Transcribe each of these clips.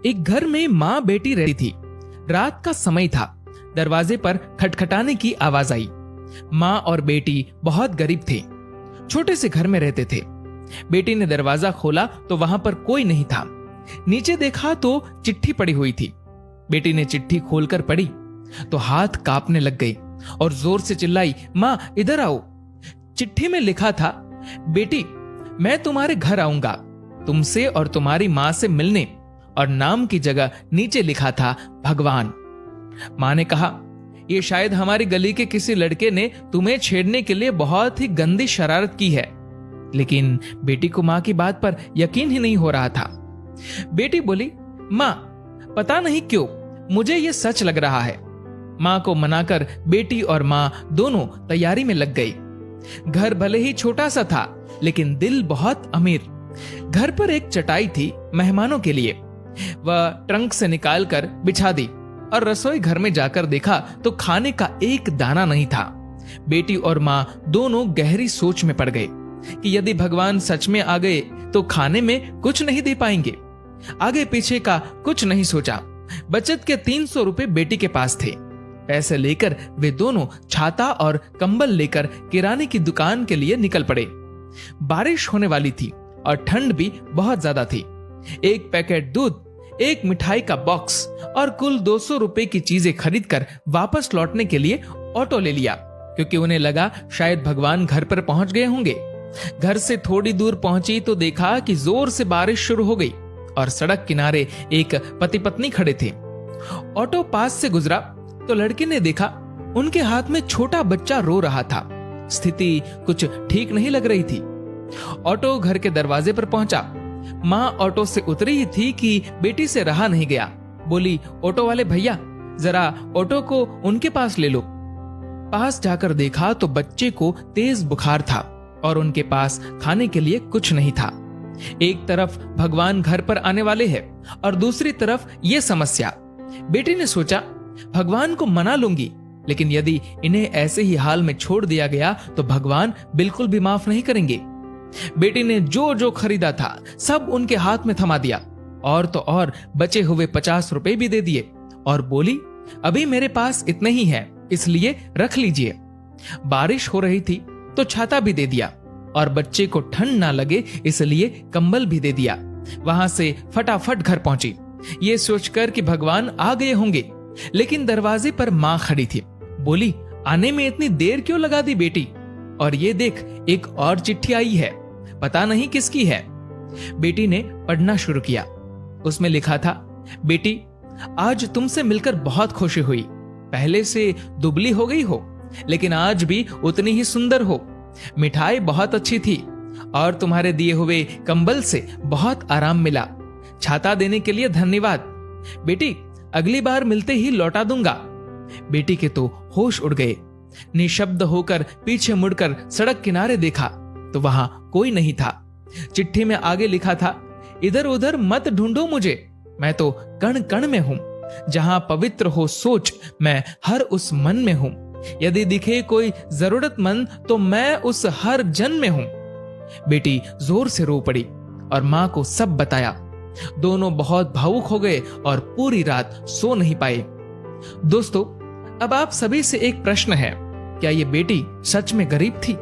एक घर में माँ बेटी रहती थी। रात का समय था। दरवाजे पर खटखटाने की आवाज आई। माँ और बेटी बहुत गरीब थे, छोटे से घर में रहते थे। बेटी ने दरवाजा खोला तो वहां पर कोई नहीं था। नीचे देखा तो चिट्ठी पड़ी हुई थी। बेटी ने चिट्ठी खोलकर पढ़ी तो हाथ कांपने लग गए और जोर से चिल्लाई, माँ इधर आओ। चिट्ठी में लिखा था, बेटी मैं तुम्हारे घर आऊंगा तुमसे और तुम्हारी माँ से मिलने, और नाम की जगह नीचे लिखा था भगवान। माँ ने कहा, ये शायद हमारी गली के किसी लड़के ने तुम्हें छेड़ने के लिए बहुत ही गंदी शरारत की है। लेकिन बेटी को माँ की बात पर यकीन ही नहीं हो रहा था। बेटी बोली, माँ पता नहीं क्यों मुझे ये सच लग रहा है। माँ को मनाकर बेटी और माँ दोनों तैयारी में लग गई। घर भले ही छोटा सा था लेकिन दिल बहुत अमीर। घर पर एक चटाई थी मेहमानों के लिए। वह ट्रंक से निकालकर बिछा दी और रसोई घर में जाकर देखा तो खाने का एक दाना नहीं था। बेटी और माँ दोनों गहरी सोच में पड़ गए कि यदि भगवान सच में आ गए तो खाने में कुछ नहीं दे पाएंगे। आगे पीछे का कुछ नहीं सोचा। बचत के 300 रुपए बेटी के पास थे। पैसे लेकर वे दोनों छाता और कंबल लेकर किराने की दुकान के लिए निकल पड़े। बारिश होने वाली थी और ठंड भी बहुत ज्यादा थी। एक पैकेट दूध, एक मिठाई का बॉक्स और कुल 200 रुपए की चीजें खरीदकर वापस लौटने के लिए ऑटो ले लिया, क्योंकि उन्हें लगा शायद भगवान घर पर पहुंच गए होंगे। घर से थोड़ी दूर पहुंची तो देखा कि जोर से बारिश शुरू हो गई और सड़क किनारे एक पति पत्नी खड़े थे। ऑटो पास से गुजरा तो लड़के ने देखा उनके हाथ में छोटा बच्चा रो रहा था। स्थिति कुछ ठीक नहीं लग रही थी। ऑटो घर के दरवाजे पर पहुंचा। माँ ऑटो से उतरी ही थी कि बेटी से रहा नहीं गया। बोली, ऑटो वाले भैया जरा ऑटो को उनके पास ले लो। पास जाकर देखा तो बच्चे को तेज बुखार था और उनके पास खाने के लिए कुछ नहीं था। एक तरफ भगवान घर पर आने वाले हैं और दूसरी तरफ ये समस्या। बेटी ने सोचा, भगवान को मना लूंगी, लेकिन यदि इन्हें ऐसे ही हाल में छोड़ दिया गया तो भगवान बिल्कुल भी माफ नहीं करेंगे। बेटी ने जो जो खरीदा था सब उनके हाथ में थमा दिया और तो और बचे हुए 50 रुपए भी दे दिए और बोली, अभी मेरे पास इतने ही है, इसलिए रख लीजिए। बारिश हो रही थी तो छाता भी दे दिया और बच्चे को ठंड ना लगे इसलिए कंबल भी दे दिया। वहां से फटाफट घर पहुंची, ये सोचकर कि भगवान आ गए होंगे। लेकिन दरवाजे पर माँ खड़ी थी। बोली, आने में इतनी देर क्यों लगा दी बेटी? और ये देख, एक और चिट्ठी आई है, पता नहीं किसकी है। बेटी ने पढ़ना शुरू किया। उसमें लिखा था, बेटी आज तुमसे मिलकर बहुत खुशी हुई। पहले से दुबली हो गई हो लेकिन आज भी उतनी ही सुंदर हो। मिठाई बहुत अच्छी थी और तुम्हारे दिए हुए कंबल से बहुत आराम मिला। छाता देने के लिए धन्यवाद। बेटी अगली बार मिलते ही लौटा दूंगा। बेटी के तो होश उड़ गए। निशब्द होकर पीछे मुड़कर सड़क किनारे देखा तो वहां कोई नहीं था। चिट्ठी में आगे लिखा था, इधर उधर मत ढूंढो मुझे, मैं तो कण कण में हूं। जहां पवित्र हो सोच, मैं हर उस मन में हूं। यदि दिखे कोई जरूरतमंद तो मैं उस हर जन में हूं। बेटी जोर से रो पड़ी और मां को सब बताया। दोनों बहुत भावुक हो गए और पूरी रात सो नहीं पाए। दोस्तों, अब आप सभी से एक प्रश्न है, क्या ये बेटी सच में गरीब थी?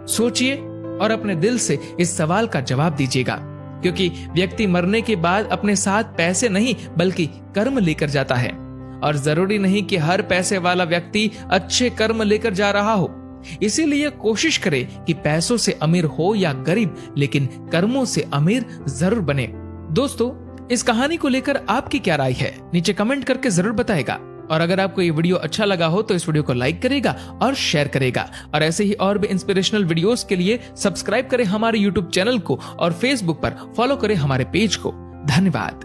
सोचिए और अपने दिल से इस सवाल का जवाब दीजिएगा, क्योंकि व्यक्ति मरने के बाद अपने साथ पैसे नहीं बल्कि कर्म लेकर जाता है। और जरूरी नहीं कि हर पैसे वाला व्यक्ति अच्छे कर्म लेकर जा रहा हो। इसीलिए कोशिश करें कि पैसों से अमीर हो या गरीब, लेकिन कर्मों से अमीर जरूर बने। दोस्तों, इस कहानी को लेकर आपकी क्या राय है, नीचे कमेंट करके जरूर बताएगा। और अगर आपको ये वीडियो अच्छा लगा हो तो इस वीडियो को लाइक करेगा और शेयर करेगा। और ऐसे ही और भी इंस्पिरेशनल वीडियोस के लिए सब्सक्राइब करें हमारे यूट्यूब चैनल को और फेसबुक पर फॉलो करें हमारे पेज को। धन्यवाद।